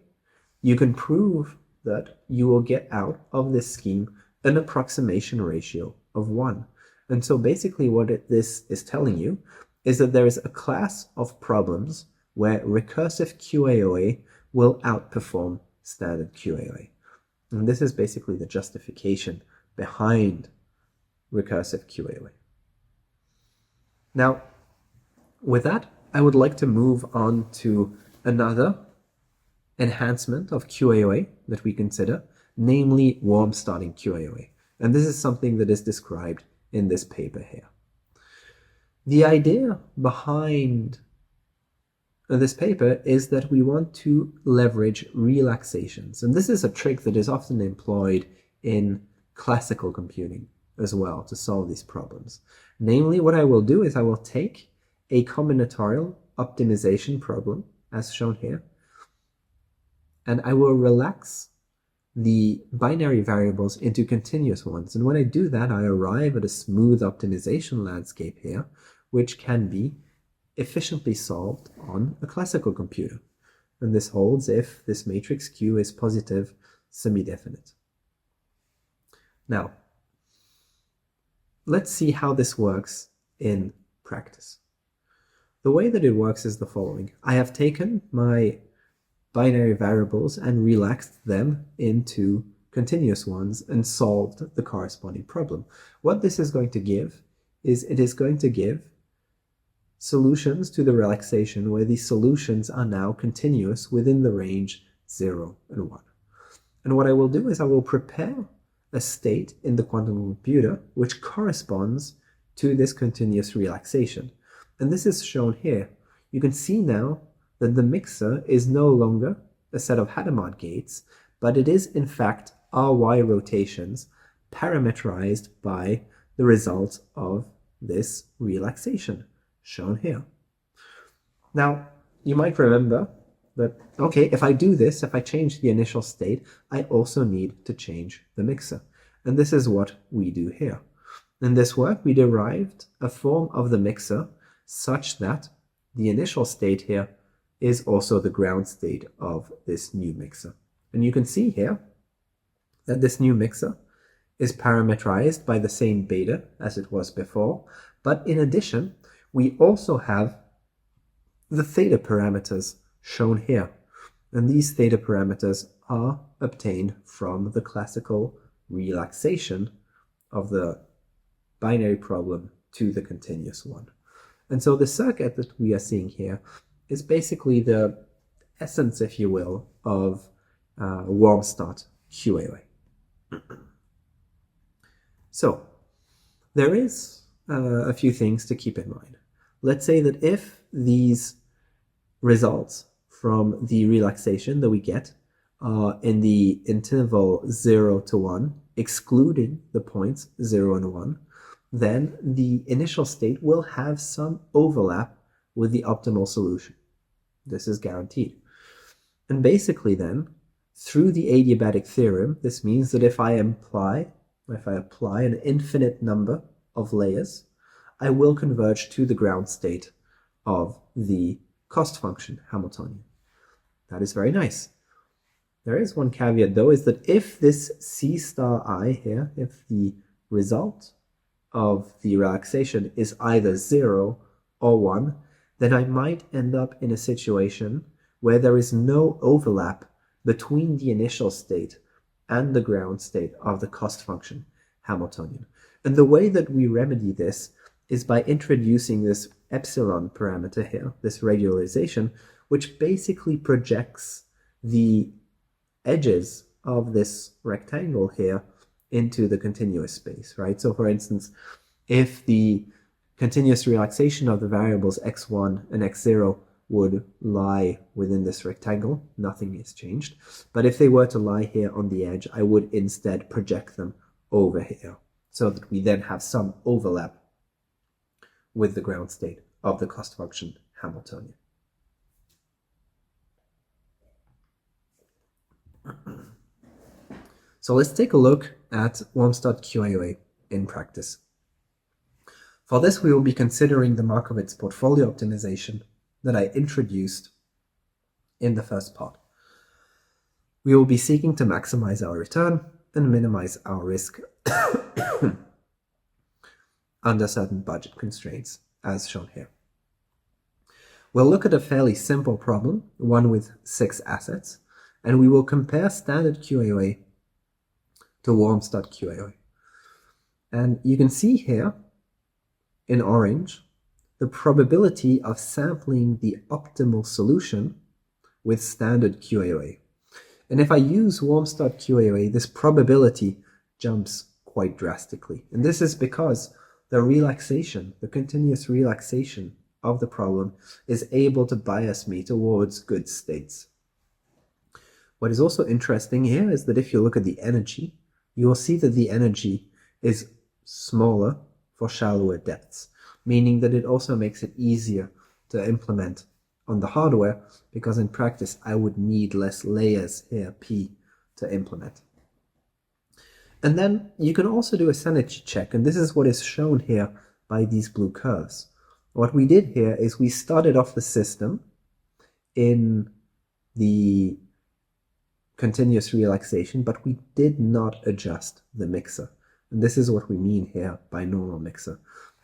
A: you can prove that you will get out of this scheme an approximation ratio of 1. And so basically what this is telling you is that there is a class of problems where recursive QAOA will outperform standard QAOA. And this is basically the justification behind recursive QAOA. Now, with that, I would like to move on to another enhancement of QAOA that we consider, namely warm starting QAOA. And this is something that is described in this paper here. The idea behind this paper is that we want to leverage relaxations. And this is a trick that is often employed in classical computing as well to solve these problems. Namely, what I will do is I will take a combinatorial optimization problem, as shown here, and I will relax the binary variables into continuous ones. And when I do that, I arrive at a smooth optimization landscape here, which can be efficiently solved on a classical computer. And this holds if this matrix Q is positive semi-definite. Now, let's see how this works in practice. The way that it works is the following. I have taken my binary variables and relaxed them into continuous ones and solved the corresponding problem. What this is going to give is it is going to give solutions to the relaxation where these solutions are now continuous within the range 0 and 1. And what I will do is I will prepare a state in the quantum computer which corresponds to this continuous relaxation. And this is shown here. You can see now that the mixer is no longer a set of Hadamard gates, but it is in fact RY rotations parametrized by the result of this relaxation, shown here. Now, you might remember that, okay, if I do this, if I change the initial state, I also need to change the mixer. And this is what we do here. In this work, we derived a form of the mixer such that the initial state here is also the ground state of this new mixer. And you can see here that this new mixer is parametrized by the same beta as it was before, but in addition, we also have the theta parameters shown here. And these theta parameters are obtained from the classical relaxation of the binary problem to the continuous one. And so the circuit that we are seeing here is basically the essence, if you will, of Wormstadt QAOA. So there is a few things to keep in mind. Let's say that if these results from the relaxation that we get are in the interval 0 to 1, excluding the points 0 and 1, then the initial state will have some overlap with the optimal solution. This is guaranteed. And basically then, through the adiabatic theorem, this means that if I apply an infinite number of layers, I will converge to the ground state of the cost function Hamiltonian. That is very nice. There is one caveat though, is that if this C star I here, if the result of the relaxation is either 0 or 1, then I might end up in a situation where there is no overlap between the initial state and the ground state of the cost function Hamiltonian. And the way that we remedy this is by introducing this epsilon parameter here, this regularization, which basically projects the edges of this rectangle here into the continuous space, right? So for instance, if the continuous relaxation of the variables x1 and x0 would lie within this rectangle, nothing is changed. But if they were to lie here on the edge, I would instead project them over here so that we then have some overlap with the ground state of the cost function Hamiltonian. So let's take a look at Wormstadt QAOA in practice. For this, we will be considering the Markowitz portfolio optimization that I introduced in the first part. We will be seeking to maximize our return and minimize our risk under certain budget constraints, as shown here. We'll look at a fairly simple problem, one with 6 assets, and we will compare standard QAOA to Wormstadt QAOA. And you can see here in orange the probability of sampling the optimal solution with standard QAOA. And if I use Wormstadt QAOA, this probability jumps quite drastically. And this is because the relaxation, the continuous relaxation of the problem is able to bias me towards good states. What is also interesting here is that if you look at the energy, you will see that the energy is smaller for shallower depths, meaning that it also makes it easier to implement on the hardware, because in practice I would need less layers here, P, to implement. And then you can also do a sanity check, and this is what is shown here by these blue curves. What we did here is we started off the system in the continuous relaxation, but we did not adjust the mixer. And this is what we mean here by normal mixer.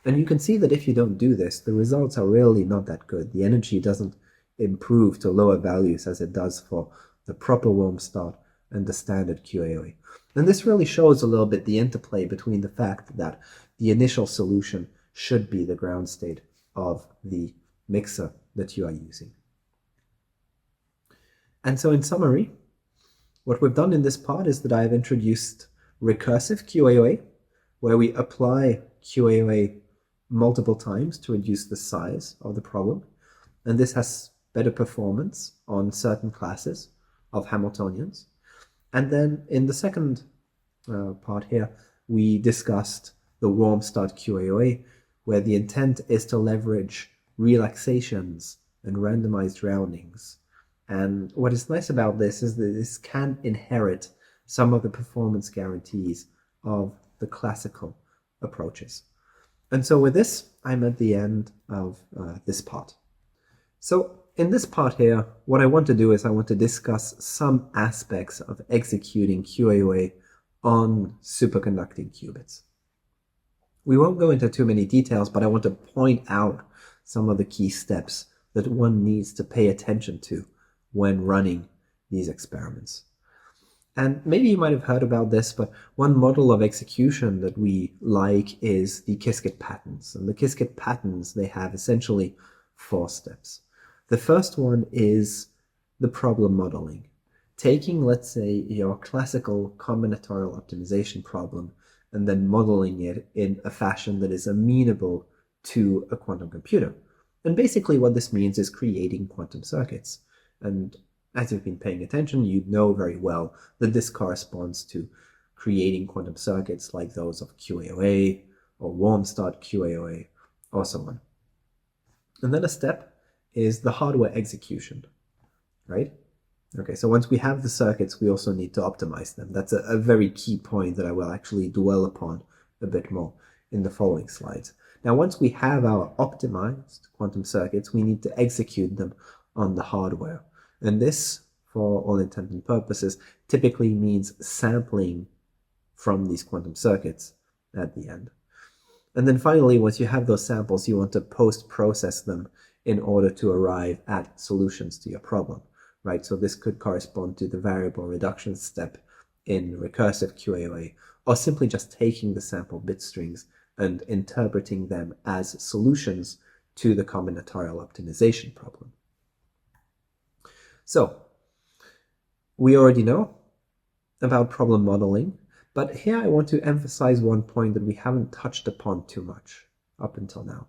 A: And you can see that if you don't do this, the results are really not that good. The energy doesn't improve to lower values as it does for the proper warm start and the standard QAOA. And this really shows a little bit the interplay between the fact that the initial solution should be the ground state of the mixer that you are using. And so in summary, what we've done in this part is that I have introduced recursive QAOA, where we apply QAOA multiple times to reduce the size of the problem. And this has better performance on certain classes of Hamiltonians. And then in the second part here, we discussed the warm start QAOA, where the intent is to leverage relaxations and randomized roundings. And what is nice about this is that this can inherit some of the performance guarantees of the classical approaches. And so with this, I'm at the end of this part. So in this part here, what I want to do is I want to discuss some aspects of executing QAOA on superconducting qubits. We won't go into too many details, but I want to point out some of the key steps that one needs to pay attention to when running these experiments. And maybe you might have heard about this, but one model of execution that we like is the Qiskit patterns. And the Qiskit patterns, they have essentially 4 steps. The first one is the problem modeling. Taking, let's say, your classical combinatorial optimization problem and then modeling it in a fashion that is amenable to a quantum computer. And basically what this means is creating quantum circuits. And as you've been paying attention, you know very well that this corresponds to creating quantum circuits like those of QAOA or warm start QAOA or so on. And then a step is the hardware execution, right? Okay, so once we have the circuits, we also need to optimize them. That's a very key point that I will actually dwell upon a bit more in the following slides. Now, once we have our optimized quantum circuits, we need to execute them on the hardware. And this, for all intents and purposes, typically means sampling from these quantum circuits at the end. And then finally, once you have those samples, you want to post-process them in order to arrive at solutions to your problem, right? So this could correspond to the variable reduction step in recursive QAOA, or simply just taking the sample bit strings and interpreting them as solutions to the combinatorial optimization problem. So we already know about problem modeling, but here I want to emphasize one point that we haven't touched upon too much up until now.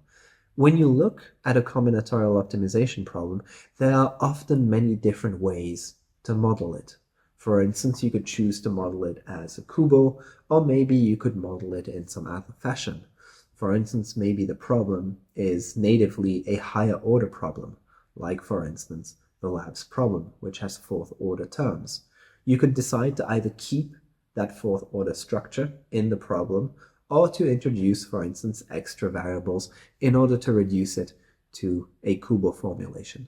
A: When you look at a combinatorial optimization problem, there are often many different ways to model it. For instance, you could choose to model it as a kubo, or maybe you could model it in some other fashion. For instance, maybe the problem is natively a higher order problem, like for instance, the lab's problem, which has 4th order terms. You could decide to either keep that 4th order structure in the problem, or to introduce, for instance, extra variables in order to reduce it to a kubo formulation.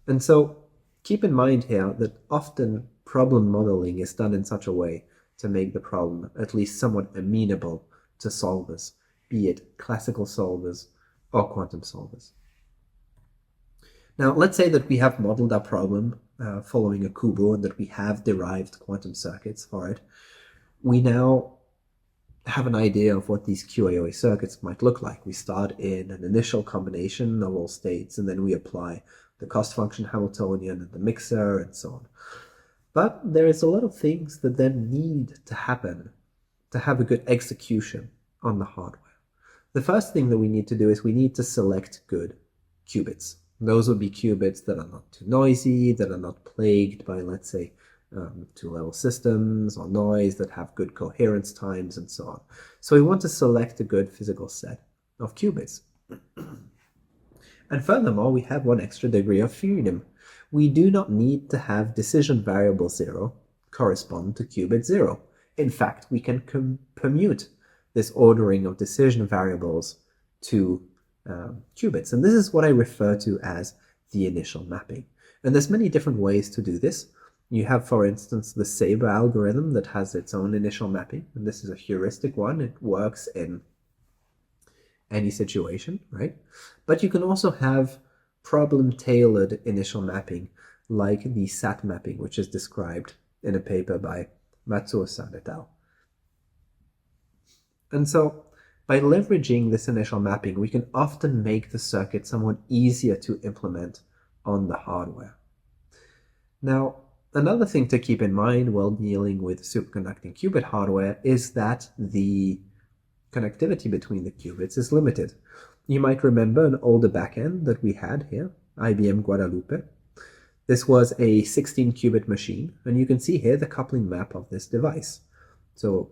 A: And so keep in mind here that often problem modeling is done in such a way to make the problem at least somewhat amenable to solvers, be it classical solvers or quantum solvers. Now, let's say that we have modeled our problem following a kubo and that we have derived quantum circuits for it. We now have an idea of what these QAOA circuits might look like. We start in an initial combination of all states, and then we apply the cost function Hamiltonian and the mixer and so on. But there is a lot of things that then need to happen to have a good execution on the hardware, the first thing that we need to do is we need to select good qubits. Those would be qubits that are not too noisy, that are not plagued by, let's say, two-level systems or noise, that have good coherence times and so on. So we want to select a good physical set of qubits. And furthermore, we have one extra degree of freedom. We do not need to have decision variable 0 correspond to qubit 0. In fact, we can permute this ordering of decision variables to qubits. And this is what I refer to as the initial mapping. And there's many different ways to do this. You have, for instance, the Sabre algorithm that has its own initial mapping. And this is a heuristic one. It works in any situation, right? But you can also have problem-tailored initial mapping, like the SAT mapping, which is described in a paper by Matsuo-san et al. And so, by leveraging this initial mapping, we can often make the circuit somewhat easier to implement on the hardware. Now, another thing to keep in mind while dealing with superconducting qubit hardware is that the connectivity between the qubits is limited. You might remember an older backend that we had here, IBM Guadalupe. This was a 16-qubit machine, and you can see here the coupling map of this device. So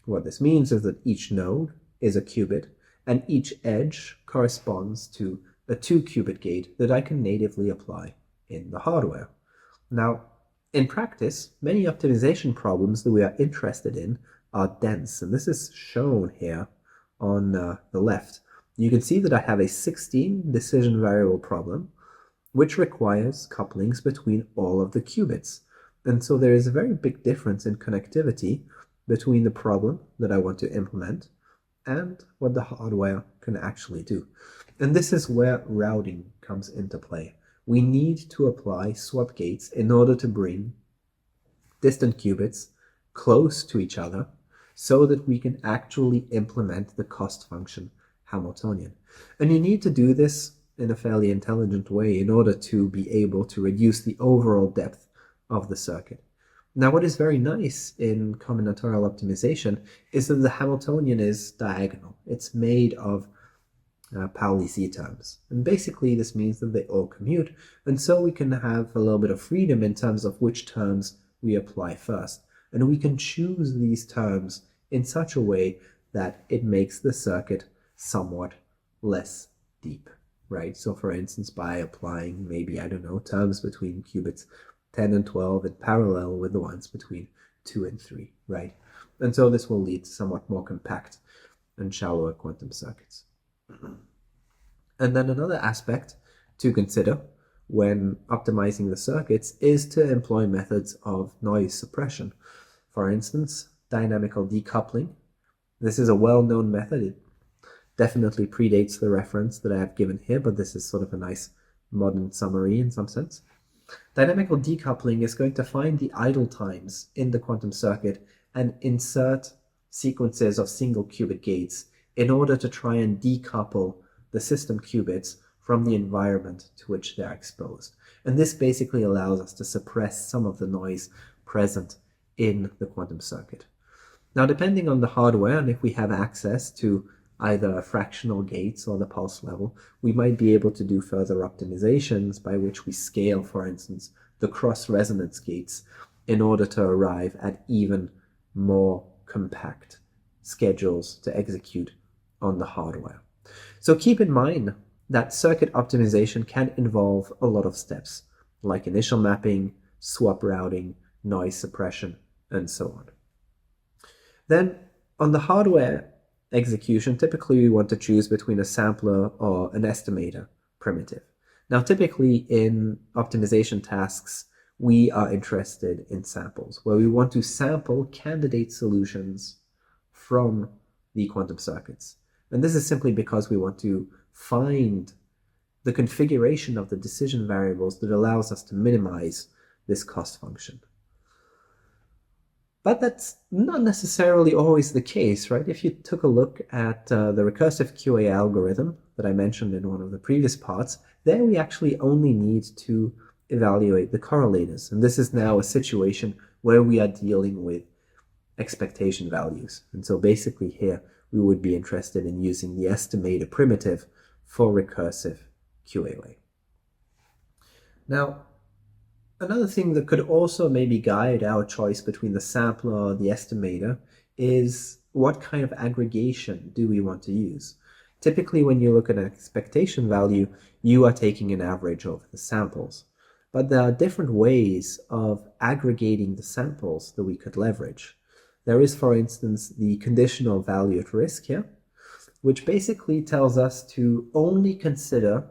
A: what this means is that each node is a qubit, and each edge corresponds to a 2-qubit gate that I can natively apply in the hardware. Now, in practice, many optimization problems that we are interested in are dense, and this is shown here on the left. You can see that I have a 16 decision variable problem, which requires couplings between all of the qubits. And so there is a very big difference in connectivity between the problem that I want to implement and what the hardware can actually do. And this is where routing comes into play. We need to apply swap gates in order to bring distant qubits close to each other so that we can actually implement the cost function Hamiltonian. And you need to do this in a fairly intelligent way in order to be able to reduce the overall depth of the circuit. Now, what is very nice in combinatorial optimization is that the Hamiltonian is diagonal. It's made of Pauli Z terms. And basically, this means that they all commute, and so we can have a little bit of freedom in terms of which terms we apply first. And we can choose these terms in such a way that it makes the circuit somewhat less deep, right? So for instance, by applying maybe, I don't know, terms between qubits 10 and 12 in parallel with the ones between 2 and 3, right? And so this will lead to somewhat more compact and shallower quantum circuits. And then another aspect to consider when optimizing the circuits is to employ methods of noise suppression. For instance, dynamical decoupling. This is a well-known method. It definitely predates the reference that I have given here, but this is sort of a nice modern summary in some sense. Dynamical decoupling is going to find the idle times in the quantum circuit and insert sequences of single qubit gates in order to try and decouple the system qubits from the environment to which they're exposed. And this basically allows us to suppress some of the noise present in the quantum circuit. Now, depending on the hardware, and if we have access to either fractional gates or the pulse level, we might be able to do further optimizations by which we scale, for instance, the cross-resonance gates in order to arrive at even more compact schedules to execute on the hardware. So keep in mind that circuit optimization can involve a lot of steps, like initial mapping, swap routing, noise suppression, and so on. Then, on the hardware execution, typically we want to choose between a sampler or an estimator primitive. Now, typically in optimization tasks, we are interested in samples, where we want to sample candidate solutions from the quantum circuits. And this is simply because we want to find the configuration of the decision variables that allows us to minimize this cost function. But that's not necessarily always the case, right? If you took a look at the recursive QAOA algorithm that I mentioned in one of the previous parts, there we actually only need to evaluate the correlators. And this is now a situation where we are dealing with expectation values. And so basically here, we would be interested in using the estimator primitive for recursive QAOA. Now, another thing that could also maybe guide our choice between the sampler or the estimator is what kind of aggregation do we want to use? Typically, when you look at an expectation value, you are taking an average over the samples. But there are different ways of aggregating the samples that we could leverage. There is, for instance, the conditional value at risk here, which basically tells us to only consider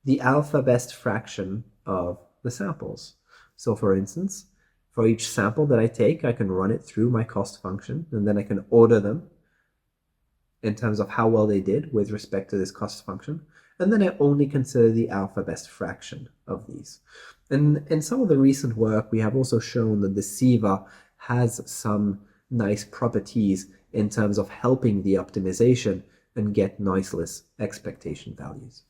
A: the alpha best fraction of the samples. So for instance, for each sample that I take, I can run it through my cost function, and then I can order them in terms of how well they did with respect to this cost function. And then I only consider the alpha best fraction of these. And in some of the recent work, we have also shown that the SIVA has some nice properties in terms of helping the optimization and get noiseless expectation values.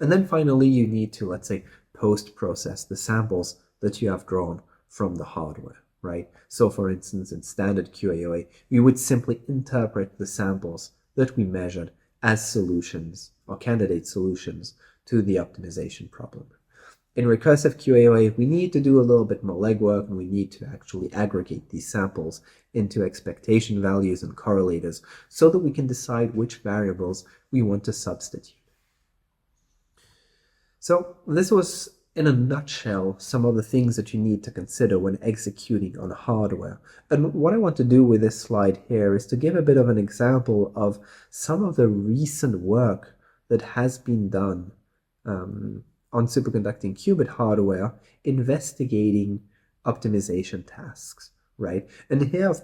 A: And then finally, you need to, let's say, post-process the samples that you have drawn from the hardware, right? So for instance, in standard QAOA, we would simply interpret the samples that we measured as solutions or candidate solutions to the optimization problem. In recursive QAOA, we need to do a little bit more legwork, and we need to actually aggregate these samples into expectation values and correlators so that we can decide which variables we want to substitute. So this was, in a nutshell, some of the things that you need to consider when executing on hardware. And what I want to do with this slide here is to give a bit of an example of some of the recent work that has been done on superconducting qubit hardware, investigating optimization tasks, right? And here I've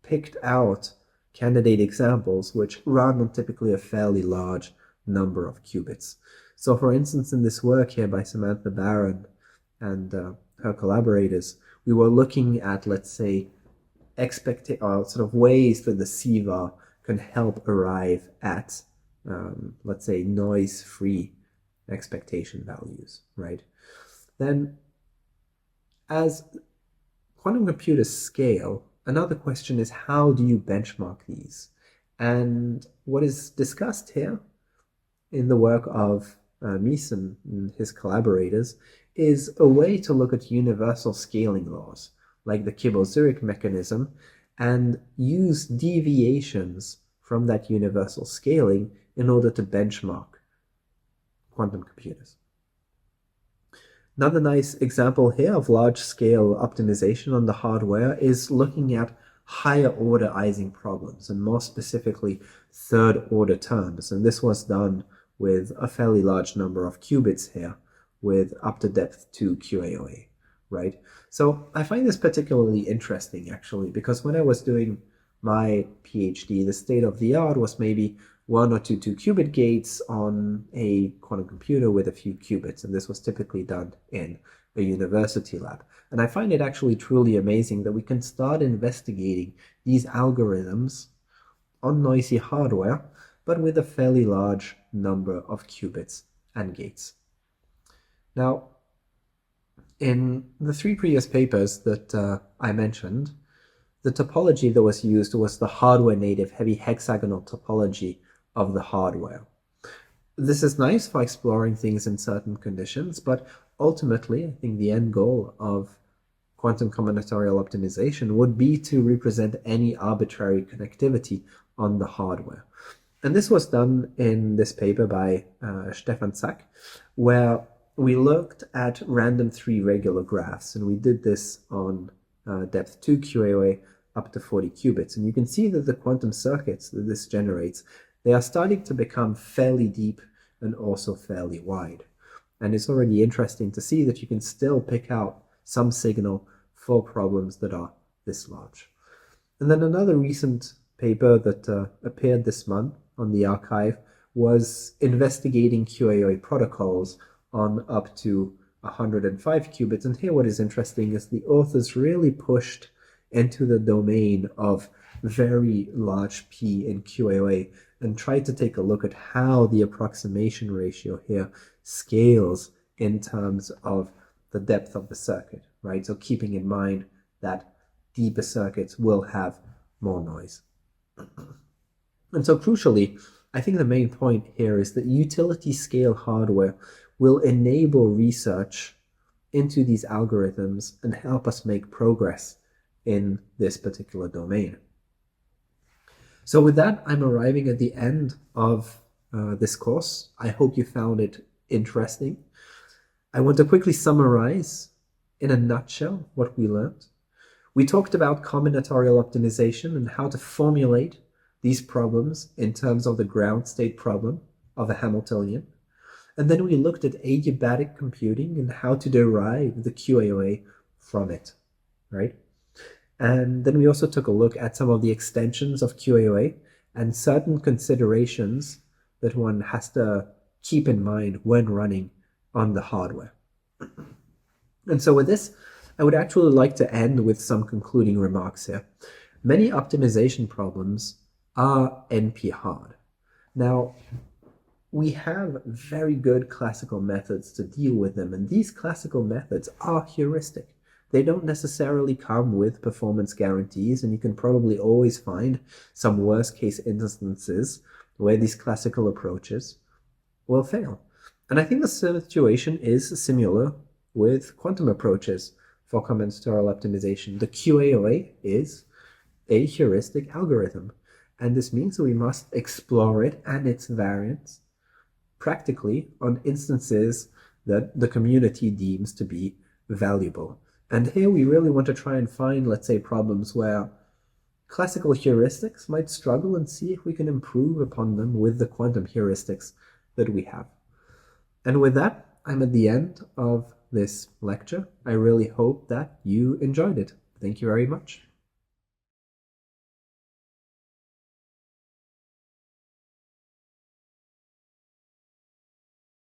A: picked out candidate examples which run on typically a fairly large number of qubits. So for instance, in this work here by Samantha Barron and her collaborators, we were looking at, let's say, sort of ways that the SIVA can help arrive at, let's say, noise-free expectation values, right? Then, as quantum computers scale, another question is, how do you benchmark these? And what is discussed here in the work of Meeson and his collaborators is a way to look at universal scaling laws, like the Kibble-Zurich mechanism, and use deviations from that universal scaling in order to benchmark quantum computers. Another nice example here of large-scale optimization on the hardware is looking at higher-order Ising problems, and more specifically, third-order terms. And this was done with a fairly large number of qubits here, with up to depth 2 QAOA, right? So I find this particularly interesting, actually, because when I was doing my PhD, the state of the art was maybe 1 or 2 2-qubit gates on a quantum computer with a few qubits, and this was typically done in a university lab. And I find it actually truly amazing that we can start investigating these algorithms on noisy hardware, but with a fairly large number of qubits and gates. Now, in the 3 previous papers that I mentioned, the topology that was used was the hardware-native heavy hexagonal topology of the hardware. This is nice for exploring things in certain conditions, but ultimately, I think the end goal of quantum combinatorial optimization would be to represent any arbitrary connectivity on the hardware. And this was done in this paper by Stefan Zack, where we looked at random 3 regular graphs, and we did this on depth 2 QAOA up to 40 qubits. And you can see that the quantum circuits that this generates, they are starting to become fairly deep and also fairly wide. And it's already interesting to see that you can still pick out some signal for problems that are this large. And then another recent paper that appeared this month on the archive was investigating QAOA protocols on up to 105 qubits. And here what is interesting is the authors really pushed into the domain of very large P in QAOA and tried to take a look at how the approximation ratio here scales in terms of the depth of the circuit, right? So keeping in mind that deeper circuits will have more noise. And so crucially, I think the main point here is that utility scale hardware will enable research into these algorithms and help us make progress in this particular domain. So with that, I'm arriving at the end of this course. I hope you found it interesting. I want to quickly summarize in a nutshell what we learned. We talked about combinatorial optimization and how to formulate these problems in terms of the ground state problem of a Hamiltonian. And then we looked at adiabatic computing and how to derive the QAOA from it, right? And then we also took a look at some of the extensions of QAOA and certain considerations that one has to keep in mind when running on the hardware. And so with this, I would actually like to end with some concluding remarks here. Many optimization problems are NP-hard. Now, we have very good classical methods to deal with them, and these classical methods are heuristic. They don't necessarily come with performance guarantees, and you can probably always find some worst-case instances where these classical approaches will fail. And I think the situation is similar with quantum approaches for combinatorial optimization. The QAOA is a heuristic algorithm, and this means that we must explore it and its variants practically on instances that the community deems to be valuable. And here we really want to try and find, let's say, problems where classical heuristics might struggle and see if we can improve upon them with the quantum heuristics that we have. And with that, I'm at the end of this lecture. I really hope that you enjoyed it. Thank you very much.